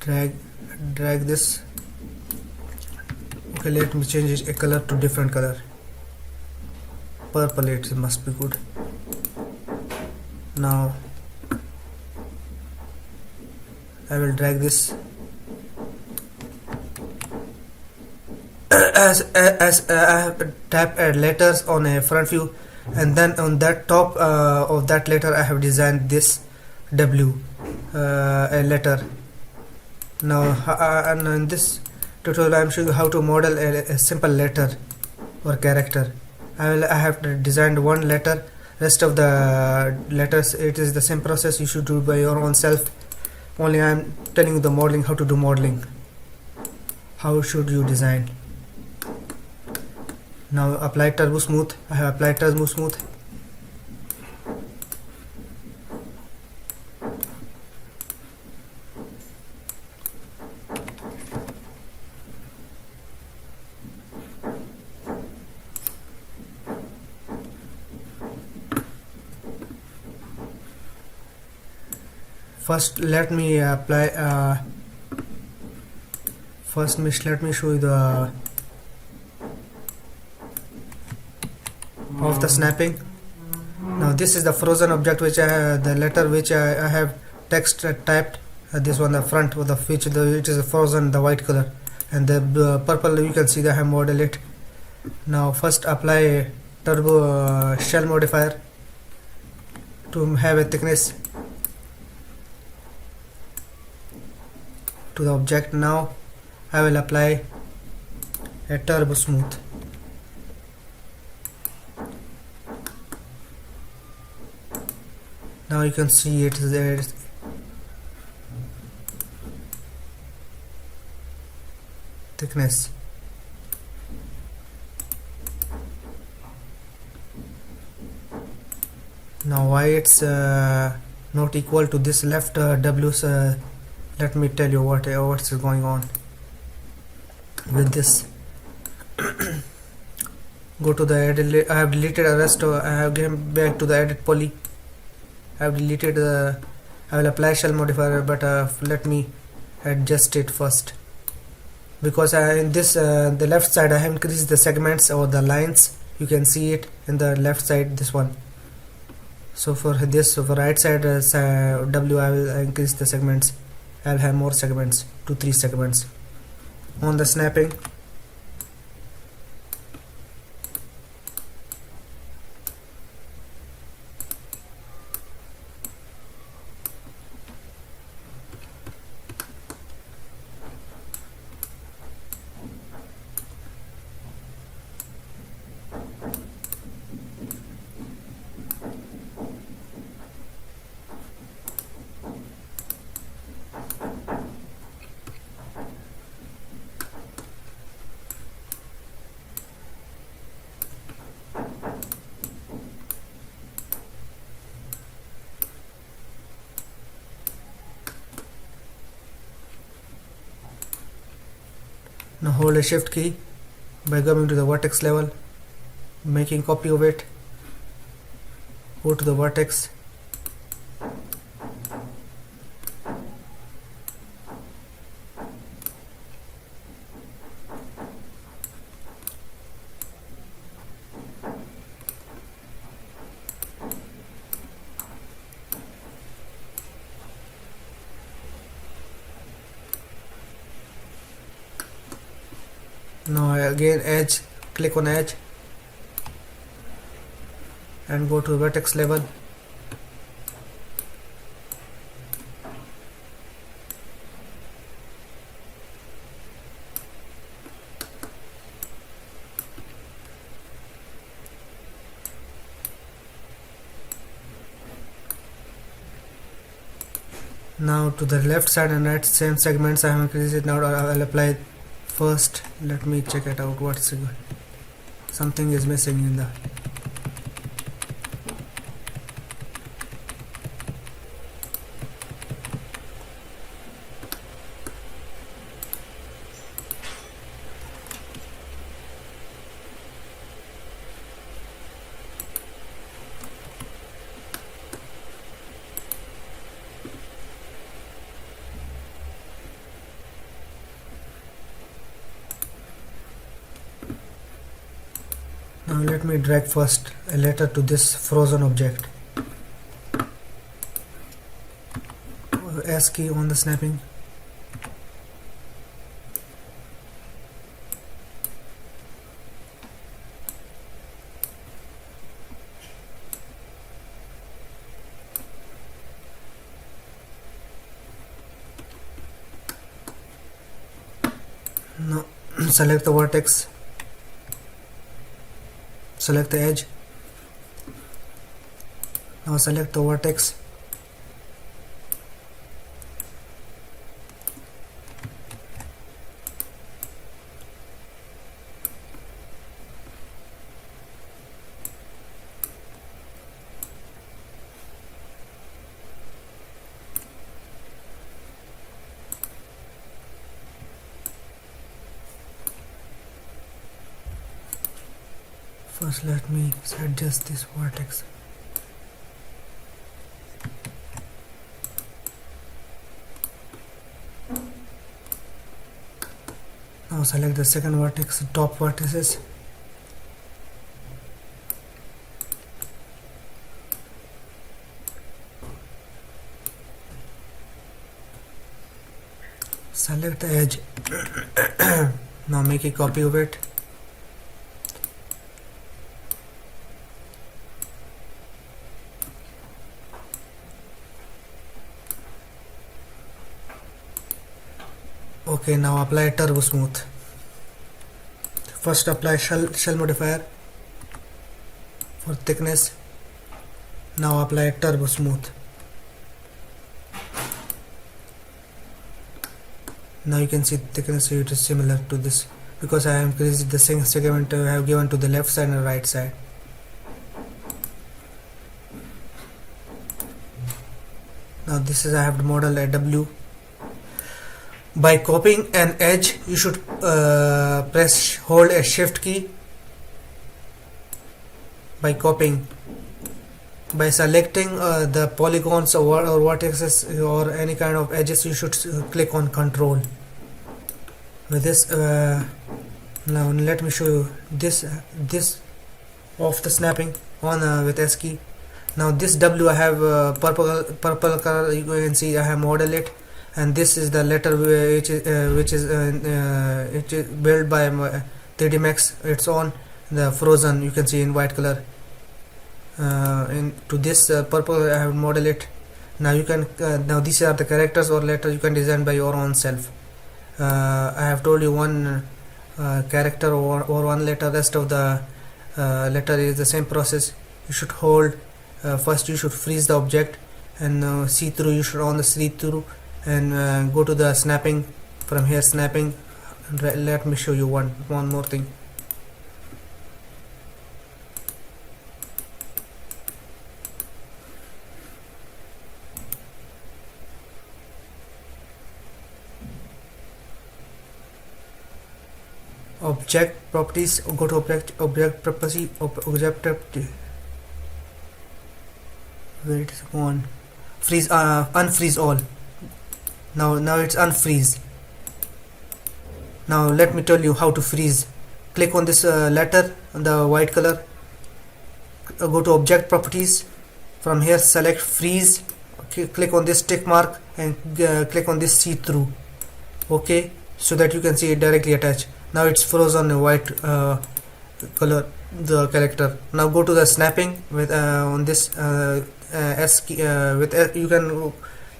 drag this. Okay, let me change a color to different color. Purple, it must be good. Now I will drag this as I have tap add letters on a front view, and then on that top of that letter I have designed this W, a letter. Now and in this tutorial I am showing you how to model a simple letter or character. I have designed one letter. Rest of the letters, it is the same process. You should do it by your own self. Only I am telling you the modeling, how to do modeling, how should you design. Now apply turbo smooth. I have applied turbo smooth. First let me apply let me show you the of the snapping. Now this is the frozen object, which the letter which I have text typed. This one, the front with the which it is frozen, the white color, and the purple you can see that I have modeled it. Now first apply turbo shell modifier to have a thickness to the object. Now I will apply a turbo smooth. Now you can see it is there. Thickness. Now why it's not equal to this left W's, let me tell you what's going on with this. Go to the edit. I have deleted the rest. I have gone back to the edit poly. I have deleted I will apply shell modifier, but let me adjust it first, because in this the left side I have increased the segments or the lines. You can see it in the left side, this one. So for this, for right side W, I will increase the segments. I will have more segments, 2-3 segments. On the snapping, now hold a shift key by coming to the vertex level, making copy of it. Go to the vertex, now again edge, click on edge and go to vertex level. Now to the left side and right same segments I have increased it. Now I will apply first. Let me check it out. What's something is missing in the Now let me drag first a letter to this frozen object. S key on the snapping. Now select the vertex, select the edge. Now select the vertex, first let me adjust this vertex. Now select the second vertex, top vertices. Select the edge. Now make a copy of it. Okay, now apply turbo smooth. First apply shell modifier for thickness. Now apply turbo smooth. Now you can see thickness, it is similar to this because I have increased the same segment I have given to the left side and right side. Now this is I have to model a W. By copying an edge, you should hold a shift key. By copying, by selecting the polygons or vertices or any kind of edges, you should click on control. With this, now let me show you this of the snapping on with S key. Now this W I have purple color. You can see I have modeled it. And this is the letter which is built by 3dsmax. It's on the frozen. You can see in white color. To this purple I have modeled it. Now you can now these are the characters or letters you can design by your own self. I have told you one character or one letter. Rest of the letter is the same process. You should hold. First you should freeze the object and see through. You should on the see through. And go to the snapping. From here snapping, let me show you one more thing. Object properties, go to object property, where it is gone, freeze, unfreeze all. Now it's unfreeze. Now let me tell you how to freeze. Click on this letter on the white color. Go to object properties. From here select freeze. Okay, click on this tick mark and click on this see through. Okay, so that you can see it directly attached. Now it's frozen in white color the character. Now go to the snapping with on this S key with you can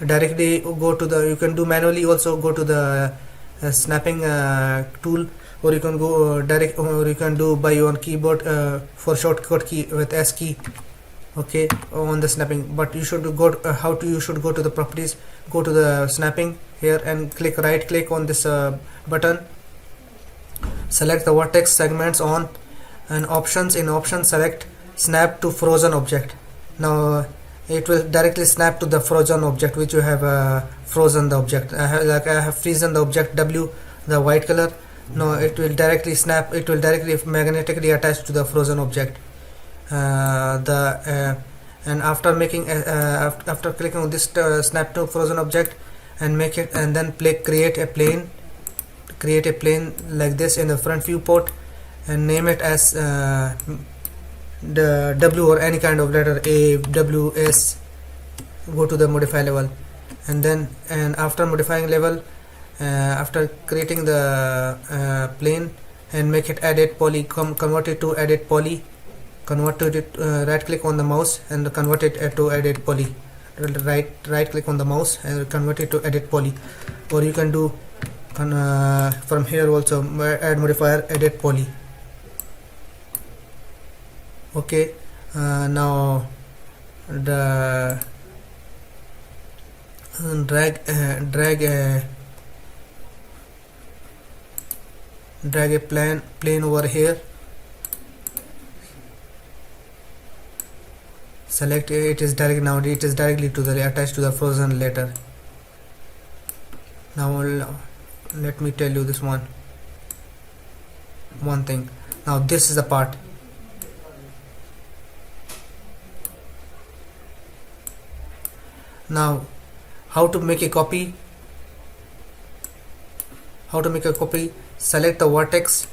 directly go to the, you can do manually also, go to the snapping tool, or you can go direct, or you can do by your keyboard for shortcut key with S key. Okay, on the snapping, but you should go you should go to the properties, go to the snapping here and click right click on this button, select the vertex segments on, and options, in options select snap to frozen object. Now it will directly snap to the frozen object which you have frozen the object. I have frozen the object W, the white color. Now it will directly snap, it will directly magnetically attach to the frozen object. And after making after clicking on this snap to frozen object and make it, and then create a plane like this in the front viewport, and name it as the W or any kind of letter A, W, S. Go to the modify level, and after modifying level, after creating the plane, and make it edit poly, convert it to edit poly, convert it, right click on the mouse and convert it to edit poly. Right click on the mouse and convert it to edit poly, or you can do from here also add modifier edit poly. Okay, now the drag a plane over here, select it is directly to the attached to the frozen letter. Now let me tell you this one thing. Now this is the part. Now how to make a copy? Select the vertex,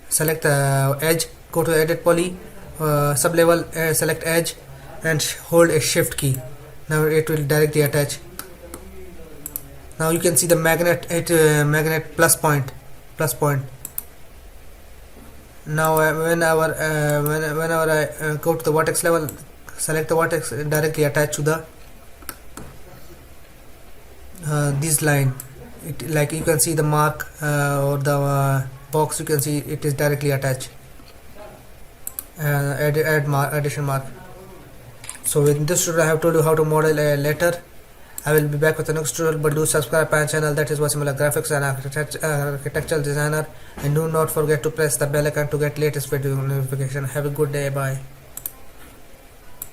select the edge, go to edit poly, sublevel, select edge and hold a shift key. Now it will directly attach. Now you can see the magnet plus point. Now whenever I go to the vertex level, select the vertex, directly attach to the this line. Like you can see the mark or the box, you can see it is directly attached. Addition mark. So in this tutorial I have told you how to model a letter. I will be back with the next tutorial, but do subscribe my channel, that is Wasimullah Graphics and Architectural Designer, and do not forget to press the bell icon to get latest video notification. Have a good day. Bye.